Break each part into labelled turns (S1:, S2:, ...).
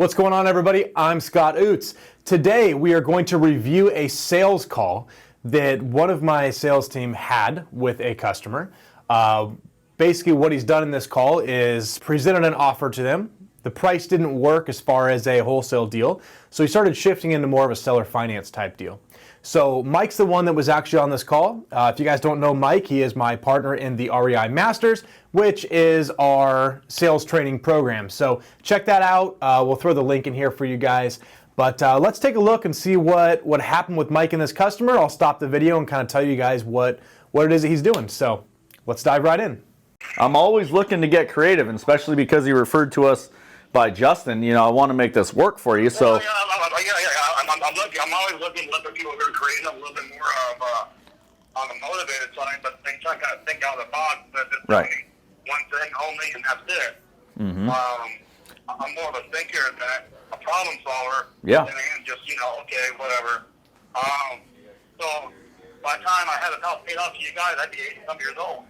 S1: What's going on, everybody? I'm Scott Oots. Today we are going to review a sales call that one of my sales team had with a customer. Basically what he's done in this call is presented an offer to them. The price didn't work as far as a wholesale deal, so he started shifting into more of a seller finance type deal. So Mike's the one that was actually on this call. If you guys don't know Mike, he is my partner in the REI Masters, which is our sales training program. So check that out. We'll throw the link in here for you guys. But let's take a look and see what happened with Mike and this customer. I'll stop the video and kind of tell you guys what it is that he's doing. So let's dive right in.
S2: I'm always looking to get creative, and especially because he referred to us by Justin. You know, I want to make this work for you. So
S3: I'm always looking to let people who are creating a little bit more of on the motivated side, but they try to kind of think out of the box. But it's
S2: right.
S3: only one thing only, and that's it.
S2: Mm-hmm.
S3: I'm more of a thinker than a problem solver.
S2: Yeah.
S3: And just okay, whatever. So by the time I had it all paid off to you guys, I'd be 80-some years old.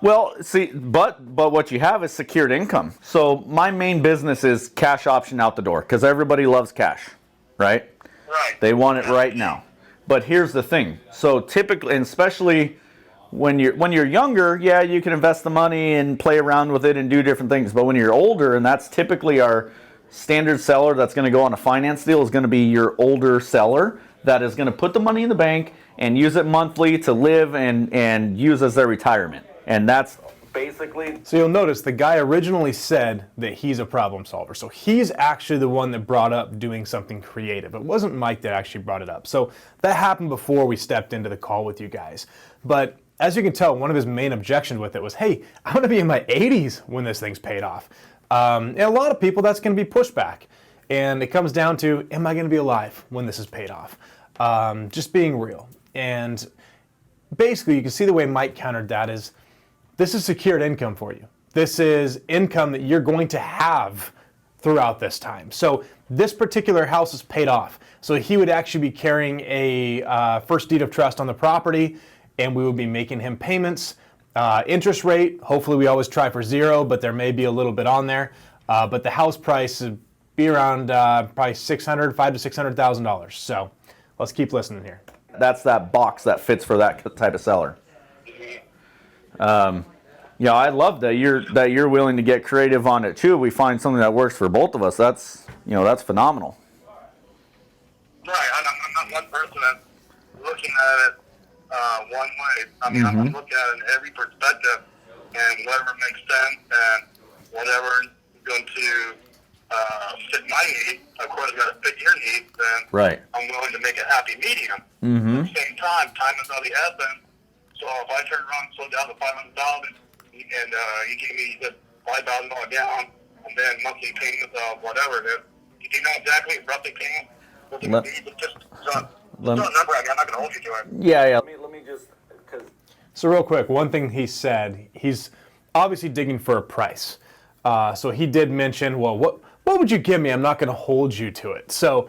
S2: Well, see, but what you have is secured income. So my main business is cash option out the door, because everybody loves cash, right?
S3: Right.
S2: They want it right now. But here's the thing. So typically, and especially when you're younger, yeah, you can invest the money and play around with it and do different things. But when you're older, and that's typically our standard seller that's going to go on a finance deal, is going to be your older seller that is going to put the money in the bank and use it monthly to live and use as their retirement. And that's basically...
S1: So you'll notice the guy originally said that he's a problem solver. So he's actually the one that brought up doing something creative. It wasn't Mike that actually brought it up. So that happened before we stepped into the call with you guys. But as you can tell, one of his main objections with it was, hey, I'm going to be in my 80s when this thing's paid off. And a lot of people, that's going to be pushback. And it comes down to, am I going to be alive when this is paid off? Just being real. And basically, you can see the way Mike countered that is, this is secured income for you. This is income that you're going to have throughout this time. So this particular house is paid off. So he would actually be carrying a first deed of trust on the property, and we would be making him payments. Interest rate, hopefully we always try for 0, but there may be a little bit on there. But the house price would be around probably $500,000 to $600,000. So let's keep listening here.
S2: That's that box that fits for that type of seller. Yeah, I love that you're willing to get creative on it too. We find something that works for both of us. That's phenomenal.
S3: Right, I'm not one person that's looking at it one way. I mean, I'm looking at it in every perspective, and whatever makes sense and whatever is going to fit my needs. Of course, it's got to fit your needs. Then
S2: right.
S3: I'm willing to make a happy medium.
S2: Mm-hmm.
S3: At the same time is of the essence. So if I turn around and slow down to $500,000 and you give me just $5,000 down and then monthly payments of whatever it is, do you know exactly roughly payment what it would be? But just a number. I'm not going to hold you to it.
S2: Yeah. Let me just.
S1: So real quick, one thing he said, he's obviously digging for a price. So he did mention, well, what would you give me? I'm not going to hold you to it. So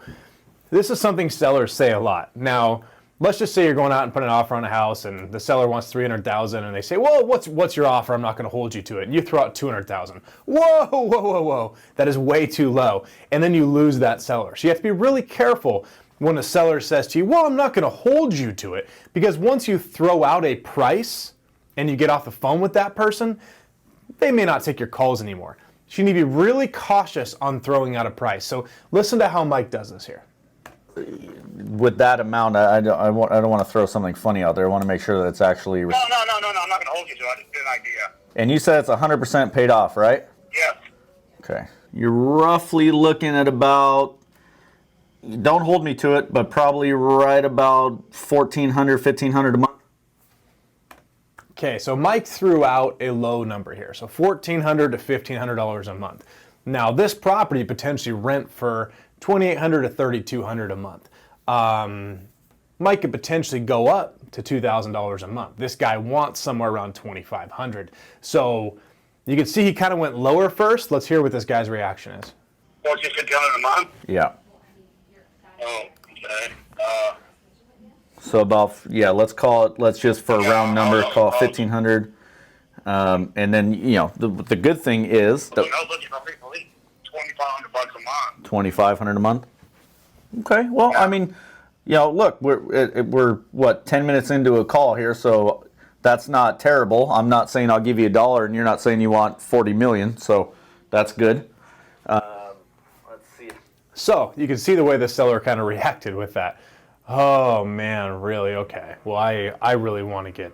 S1: this is something sellers say a lot. Now, let's just say you're going out and putting an offer on a house, and the seller wants $300,000, and they say, "Well, what's your offer? I'm not going to hold you to it." And you throw out $200,000. Whoa! That is way too low, and then you lose that seller. So you have to be really careful when a seller says to you, "Well, I'm not going to hold you to it," because once you throw out a price and you get off the phone with that person, they may not take your calls anymore. So you need to be really cautious on throwing out a price. So listen to how Mike does this here.
S2: With that amount, I don't want to throw something funny out there. I want to make sure that it's actually...
S3: No, I'm not going to hold you to it. I just get an idea.
S2: And you said it's 100% paid off, right?
S3: Yes.
S2: Okay. You're roughly looking at about, don't hold me to it, but probably right about $1,400, $1,500 a month.
S1: Okay, so Mike threw out a low number here. So $1,400 to $1,500 a month. Now, this property potentially rent for $2,800 to $3,200 a month. Mike could potentially go up to $2,000 a month. This guy wants somewhere around $2,500. So you can see he kind of went lower first. Let's hear what this guy's reaction is.
S3: $1,400 a month?
S2: Yeah.
S3: Oh, okay.
S2: So about, let's just for a round number, call it 1,500. And then, the good thing is...
S3: I was looking for at least $2,500 a month.
S2: $2,500 a month. Okay. Well, I mean, look, we're what, 10 minutes into a call here, so that's not terrible. I'm not saying I'll give you $1, and you're not saying you want 40 million, so that's good. Let's see.
S1: So you can see the way the seller kind of reacted with that. Oh man, really? Okay. Well, I really want to get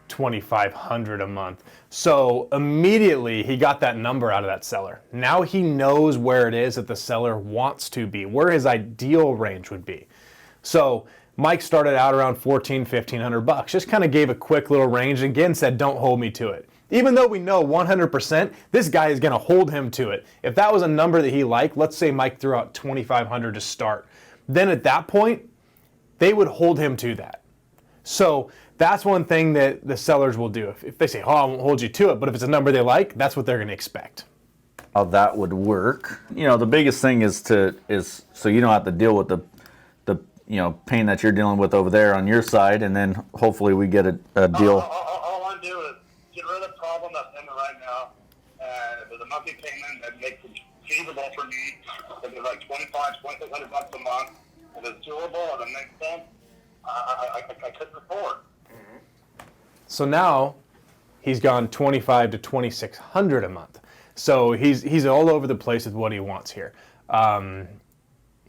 S1: $2,500 a month. So immediately he got that number out of that seller. Now he knows where it is that the seller wants to be, where his ideal range would be. So Mike started out around $1,400-1,500. Just kind of gave a quick little range and again said, don't hold me to it. Even though we know 100% this guy is going to hold him to it. If that was a number that he liked, let's say Mike threw out $2,500 to start, then at that point, they would hold him to that. So that's one thing that the sellers will do. If they say, oh, I won't hold you to it, but if it's a number they like, that's what they're going to expect.
S2: How that would work. The biggest thing is so you don't have to deal with the pain that you're dealing with over there on your side, and then hopefully we get a deal.
S3: All I do is get rid of the problem that's in it right now, and if there's a monthly payment that makes it feasible for me, if it's like $2,500-2,600 a month, if it's doable and it makes sense, I could move forward.
S1: So now he's gone $2,500 to $2,600 a month. So he's all over the place with what he wants here.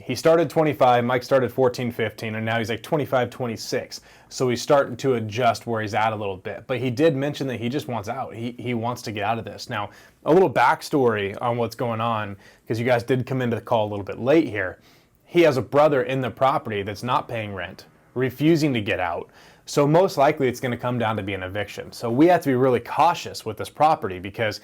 S1: He started 25, Mike started 14, 15, and now he's like 25, 26. So he's starting to adjust where he's at a little bit. But he did mention that he just wants out. He wants to get out of this. Now, a little backstory on what's going on, because you guys did come into the call a little bit late here. He has a brother in the property that's not paying rent, refusing to get out. So most likely it's going to come down to be an eviction. So we have to be really cautious with this property because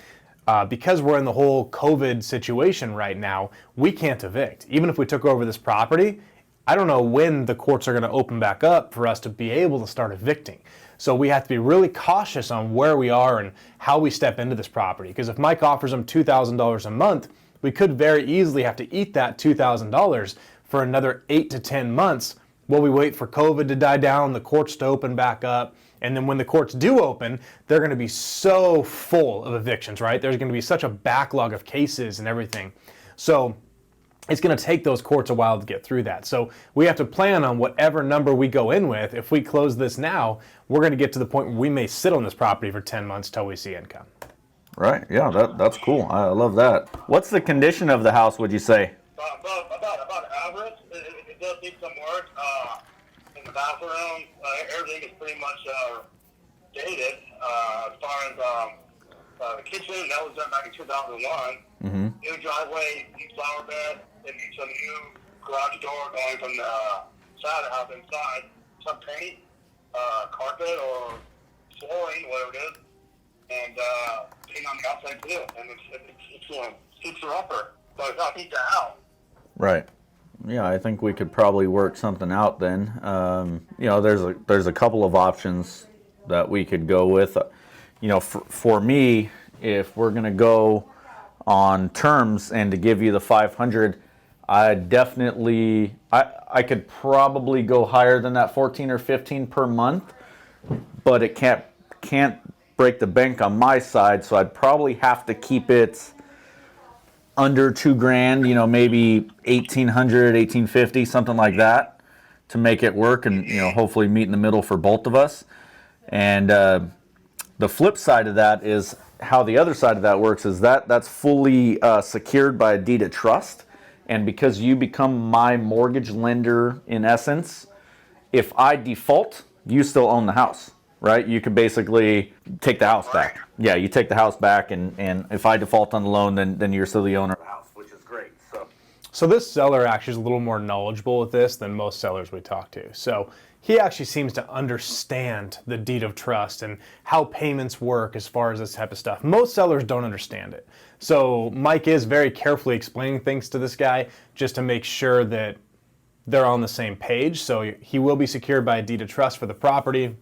S1: we're in the whole COVID situation right now, we can't evict. Even if we took over this property, I don't know when the courts are going to open back up for us to be able to start evicting. So we have to be really cautious on where we are and how we step into this property. Because if Mike offers them $2,000 a month, we could very easily have to eat that $2,000 for another 8 to 10 months while we wait for COVID to die down, the courts to open back up. And then when the courts do open, they're going to be so full of evictions, right? There's going to be such a backlog of cases and everything. So it's going to take those courts a while to get through that. So we have to plan on whatever number we go in with. If we close this now, we're going to get to the point where we may sit on this property for 10 months till we see income.
S2: Right. Yeah, that's cool. I love that. What's the condition of the house, would you say?
S3: About average. It does need some work. In the bathroom, everything is pretty much dated. As far as the kitchen, that was done back in 2001.
S2: Mm-hmm.
S3: New driveway, new flower bed, and some new garage door going from the side of the house inside. Some paint, carpet or flooring, whatever it is, and paint on the outside too. And it's fixer upper, but it's not heat the house.
S2: Right. Yeah, I think we could probably work something out then. There's a couple of options that we could go with. For me, if we're going to go on terms and to give you the 500, I could probably go higher than that 14 or 15 per month, but it can't break the bank on my side, so I'd probably have to keep it under $2,000, maybe 1,800, 1,850, something like that, to make it work and hopefully meet in the middle for both of us. And the flip side of that is how the other side of that works is that's fully secured by a deed of trust. And because you become my mortgage lender in essence, if I default, you still own the house, right? You could basically take the house back. Yeah, you take the house back, and if I default on the loan, then you're still the owner of the house, which is great.
S1: So this seller actually is a little more knowledgeable with this than most sellers we talk to. So he actually seems to understand the deed of trust and how payments work as far as this type of stuff. Most sellers don't understand it. So Mike is very carefully explaining things to this guy just to make sure that they're on the same page. So he will be secured by a deed of trust for the property.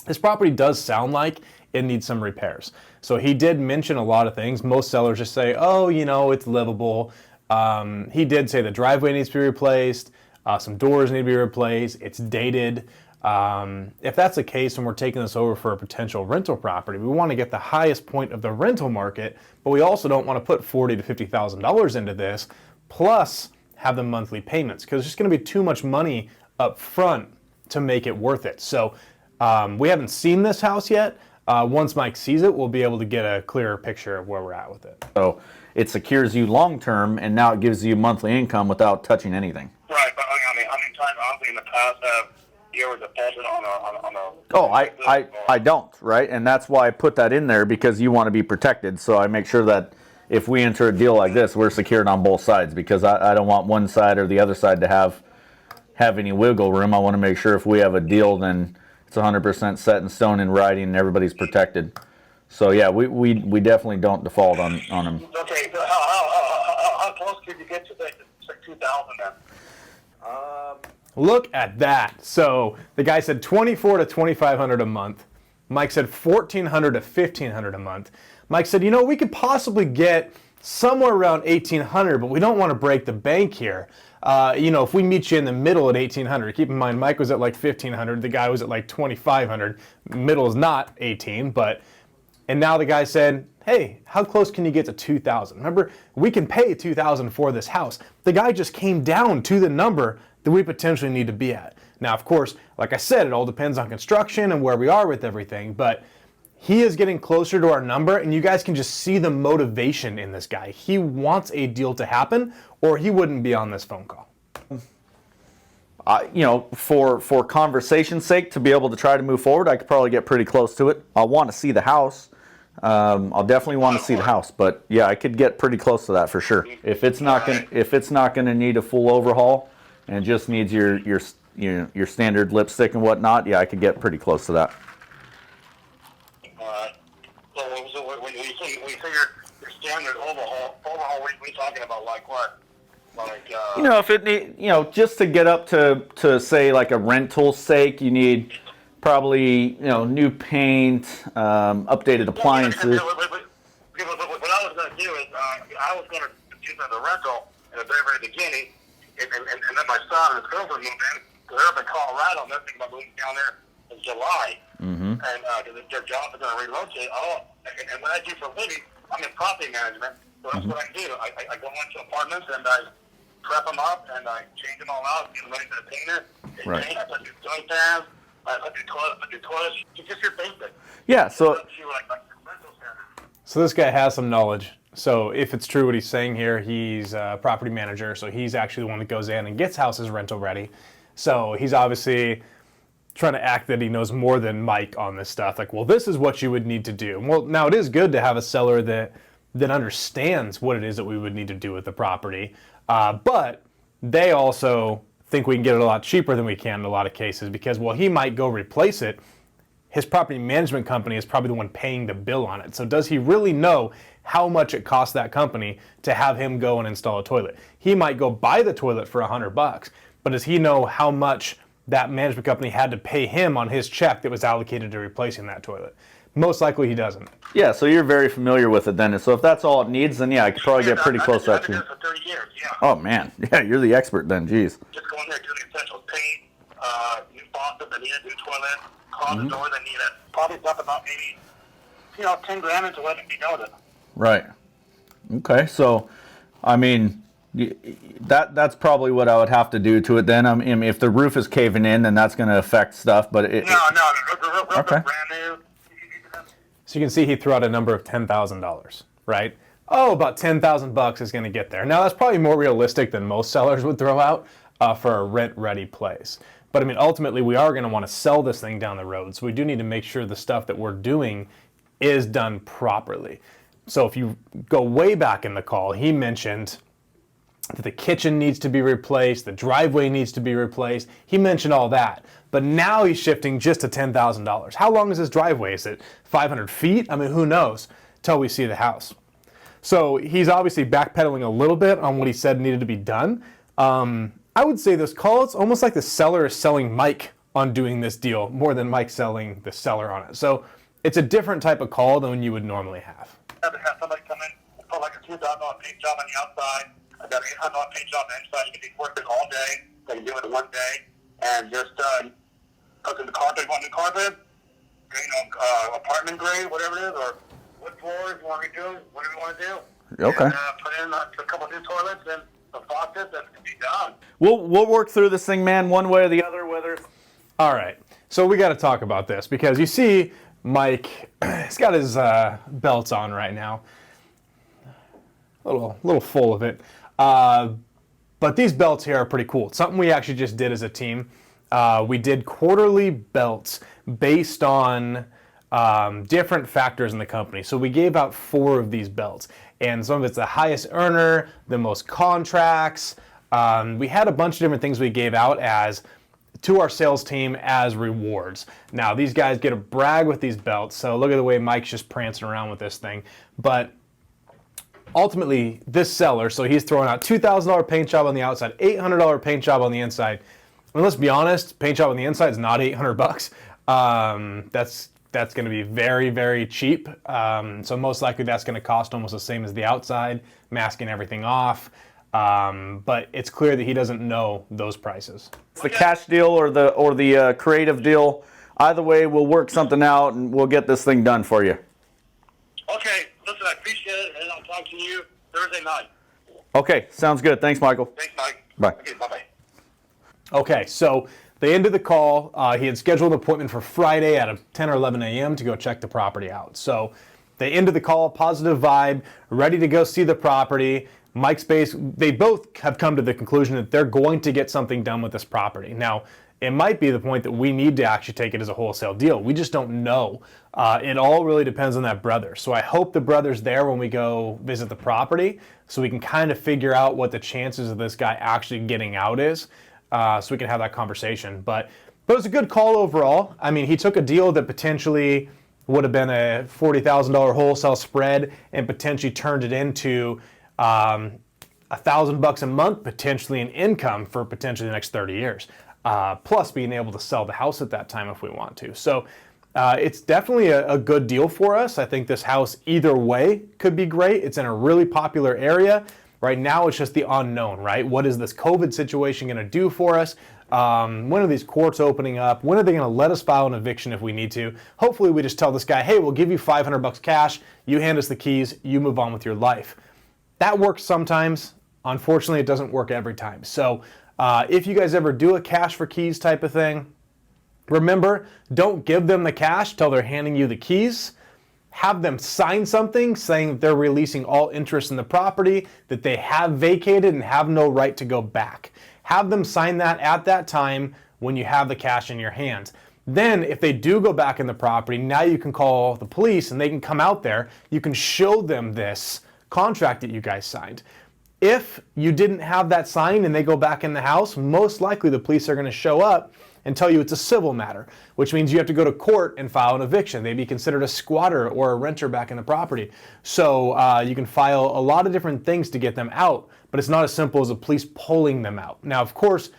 S1: This property does sound like it needs some repairs. So he did mention a lot of things. Most sellers just say, oh, it's livable. He did say the driveway needs to be replaced. Some doors need to be replaced. It's dated. If that's the case and we're taking this over for a potential rental property, we want to get the highest point of the rental market, but we also don't want to put $40,000 to $50,000 into this, plus have the monthly payments, because it's just going to be too much money up front to make it worth it. So we haven't seen this house yet. Once Mike sees it, we'll be able to get a clearer picture of where we're at with it.
S2: So it secures you long term, and now it gives you monthly income without touching anything.
S3: Right, but I mean, how many times, honestly, in the past have you ever defaulted on a
S2: Oh, I don't, right? And that's why I put that in there, because you want to be protected. So I make sure that if we enter a deal like this, we're secured on both sides, because I don't want one side or the other side to have any wiggle room. I want to make sure if we have a deal, then it's 100% set in stone in writing and everybody's protected. So yeah, we definitely don't default on them.
S3: Okay, so how close could you get to the 2,000 then?
S1: Look at that. So the guy said $2,400 to $2,500 a month. Mike said $1,400 to $1,500 a month. Mike said, we could possibly get somewhere around $1,800, but we don't want to break the bank here. If we meet you in the middle at $1,800, keep in mind Mike was at like $1,500, the guy was at like $2,500. Middle is not 18, and now the guy said, hey, how close can you get to 2,000? Remember, we can pay 2,000 for this house. The guy just came down to the number that we potentially need to be at. Now, of course, like I said, it all depends on construction and where we are with everything, but he is getting closer to our number, and you guys can just see the motivation in this guy. He wants a deal to happen, or he wouldn't be on this phone call.
S2: For conversation's sake, to be able to try to move forward, I could probably get pretty close to it. I'll want to see the house. I'll definitely want to see the house, but yeah, I could get pretty close to that for sure. If it's not gonna need a full overhaul and just needs your standard lipstick and whatnot, yeah, I could get pretty close to that.
S3: So when you say your standard overhaul, what are we talking about? Like what? Like
S2: If it need, just to get up to say like a rental sake, you need probably new paint, updated appliances.
S3: What I was going to do is I was going to do the rental in the very, very beginning, and then my son and his girlfriend moved in. They're up in Colorado, and they're thinking about moving down there in July.
S2: Mm-hmm.
S3: And their job is going to relocate. And what I do for a living, I'm in property management. So that's what I do. I go into apartments and I prep them up and I change them all out, get them ready for the painter.
S2: Right.
S3: I put your joint tabs, I put your toilets, just your basic.
S2: Yeah. So.
S1: So this guy has some knowledge. So if it's true what he's saying here, he's a property manager, so he's actually the one that goes in and gets houses rental ready. So he's obviously trying to act that he knows more than Mike on this stuff. Like, well, this is what you would need to do. Well, now it is good to have a seller that understands what it is that we would need to do with the property, but they also think we can get it a lot cheaper than we can in a lot of cases, because while he might go replace it, his property management company is probably the one paying the bill on it. So does he really know how much it costs that company to have him go and install a toilet? He might go buy the toilet for $100, but does he know how much that management company had to pay him on his check that was allocated to replacing that toilet? Most likely he doesn't.
S2: Yeah, so you're very familiar with it then. So if that's all it needs, then yeah, I could probably get pretty close to that too.
S3: I've been doing it for 30 years, yeah.
S2: Oh man, yeah, you're the expert then, geez.
S3: Just go in there, do the essentials, paint, new faucet that need a new toilet, closet door that need it. Probably stuff about maybe, $10,000 into letting me know that.
S2: Right. Okay, so, I mean, that's probably what I would have to do to it then. I mean, if the roof is caving in, then that's going to affect stuff, but
S3: No, the roof is
S2: okay.
S3: brand new.
S1: So you can see he threw out a number of $10,000, right? Oh, about $10,000 is going to get there. Now that's probably more realistic than most sellers would throw out for a rent-ready place. But I mean, ultimately, we are going to want to sell this thing down the road, so we do need to make sure the stuff that we're doing is done properly. So if you go way back in the call, he mentioned that the kitchen needs to be replaced, the driveway needs to be replaced. He mentioned all that. But now he's shifting just to $10,000. How long is his driveway? Is it 500 feet? I mean, who knows till we see the house. So he's obviously backpedaling a little bit on what he said needed to be done. I would say this call, it's almost like the seller is selling Mike on doing this deal more than Mike selling the seller on it. So it's a different type of call than you would normally have.
S3: I have somebody come in, put like a $2,000 paint job on the outside. I've got an $800 paint job on the inside. You can be working all day. They can do it in one day. And just put in the carpet, want new carpet, apartment grade, whatever it is, or wood floors, you want to redo, whatever you want to do.
S2: Okay.
S3: And put in a couple new toilets, and a process that can be done.
S2: We'll work through this thing, man, one way or the other, whether.
S1: All right, so we got to talk about this because you see Mike, he's got his belts on right now. A little full of it. But these belts here are pretty cool. It's something we actually just did as a team. We did quarterly belts based on different factors in the company. So we gave out 4 of these belts. And some of it's the highest earner, the most contracts. We had a bunch of different things we gave out as to our sales team as rewards. Now, these guys get to brag with these belts. So look at the way Mike's just prancing around with this thing. But ultimately, this seller, so he's throwing out $2,000 paint job on the outside, $800 paint job on the inside. And let's be honest, paint job on the inside is not $800. That's going to be very, very cheap. So most likely that's going to cost almost the same as the outside, masking everything off. But it's clear that he doesn't know those prices.
S2: It's the cash deal or the creative deal. Either way, we'll work something out and we'll get this thing done for you.
S3: Okay, listen, I appreciate it, and I'll talk to you Thursday night.
S2: Okay, sounds good. Thanks, Michael.
S3: Thanks, Mike.
S2: Bye.
S3: Okay, bye-bye.
S1: Okay, so they ended the call. He had scheduled an appointment for Friday at 10 or 11 a.m. to go check the property out. So they ended the call, positive vibe, ready to go see the property. Mike's base, they both have come to the conclusion that they're going to get something done with this property. Now, it might be the point that we need to actually take it as a wholesale deal. We just don't know. It all really depends on that brother. So I hope the brother's there when we go visit the property so we can kind of figure out what the chances of this guy actually getting out is, so we can have that conversation. But it was a good call overall. I mean, he took a deal that potentially would have been a $40,000 wholesale spread and potentially turned it into $1,000 a month, potentially an income for potentially the next 30 years. Plus being able to sell the house at that time if we want to. So it's definitely a good deal for us. I think this house either way could be great. It's in a really popular area. Right now it's just the unknown, right? What is this COVID situation going to do for us? When are these courts opening up? When are they going to let us file an eviction if we need to? Hopefully we just tell this guy, hey, we'll give you $500 cash. You hand us the keys. You move on with your life. That works sometimes. Unfortunately, it doesn't work every time. So if you guys ever do a cash for keys type of thing, remember, don't give them the cash till they're handing you the keys. Have them sign something saying that they're releasing all interest in the property, that they have vacated and have no right to go back. Have them sign that at that time when you have the cash in your hands. Then if they do go back in the property, now you can call the police and they can come out there. You can show them this contract that you guys signed. If you didn't have that signed and they go back in the house, most likely the police are going to show up and tell you it's a civil matter, which means you have to go to court and file an eviction. They'd be considered a squatter or a renter back in the property. So you can file a lot of different things to get them out, but it's not as simple as the police pulling them out. Now, of course,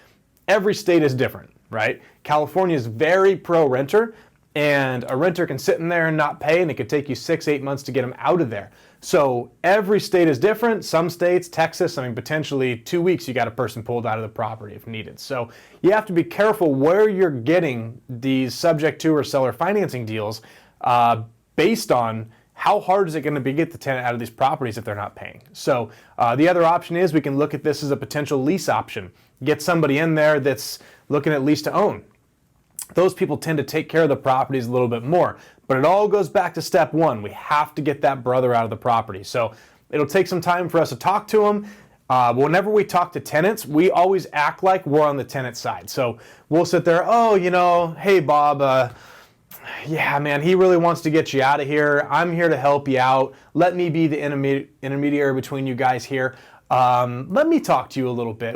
S1: every state is different, right? California is very pro-renter, and a renter can sit in there and not pay, and it could take you 6-8 months to get them out of there. So every state is different. Some states, Texas, I mean, potentially 2 weeks you got a person pulled out of the property if needed. So you have to be careful where you're getting these subject to or seller financing deals based on how hard is it going to be to get the tenant out of these properties if they're not paying. So the other option is we can look at this as a potential lease option. Get somebody in there that's looking at lease to own. Those people tend to take care of the properties a little bit more. But it all goes back to step one. We have to get that brother out of the property. So it'll take some time for us to talk to him. Whenever we talk to tenants, we always act like we're on the tenant side. So we'll sit there, oh, you know, hey, Bob, yeah, man, he really wants to get you out of here. I'm here to help you out. Let me be the intermediary between you guys here. Let me talk to you a little bit.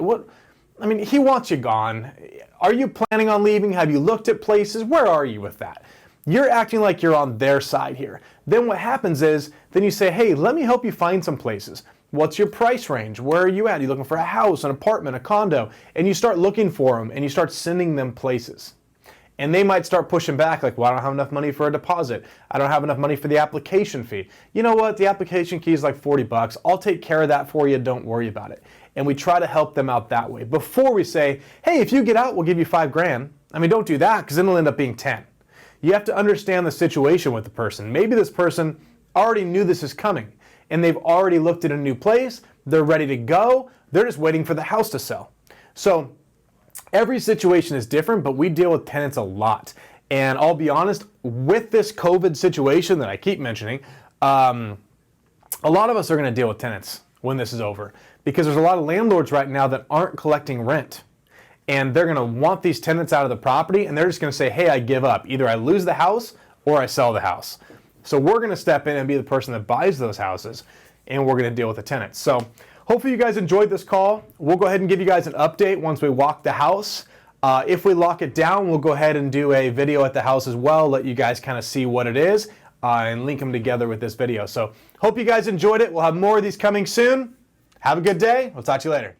S1: He wants you gone. Are you planning on leaving? Have you looked at places? Where are you with that? You're acting like you're on their side here. Then what happens is, then you say, hey, let me help you find some places. What's your price range? Where are you at? Are you looking for a house, an apartment, a condo? And you start looking for them and you start sending them places. And they might start pushing back like, well, I don't have enough money for a deposit. I don't have enough money for the application fee. You know what? The application fee is like $40. I'll take care of that for you. Don't worry about it. And we try to help them out that way. Before we say, hey, if you get out, we'll give you $5,000. Don't do that because then it'll end up being 10. You have to understand the situation with the person. Maybe this person already knew this is coming and they've already looked at a new place. They're ready to go, They're just waiting for the house to sell. So every situation is different, but we deal with tenants a lot. And I'll be honest, with this COVID situation that I keep mentioning, a lot of us are going to deal with tenants when this is over, because there's a lot of landlords right now that aren't collecting rent. And they're going to want these tenants out of the property, and they're just going to say, hey, I give up. Either I lose the house or I sell the house. So we're going to step in and be the person that buys those houses, and we're going to deal with the tenants. So hopefully you guys enjoyed this call. We'll go ahead and give you guys an update once we walk the house. If we lock it down, we'll go ahead and do a video at the house as well, let you guys kind of see what it is, and link them together with this video. So hope you guys enjoyed it. We'll have more of these coming soon. Have a good day. We'll talk to you later.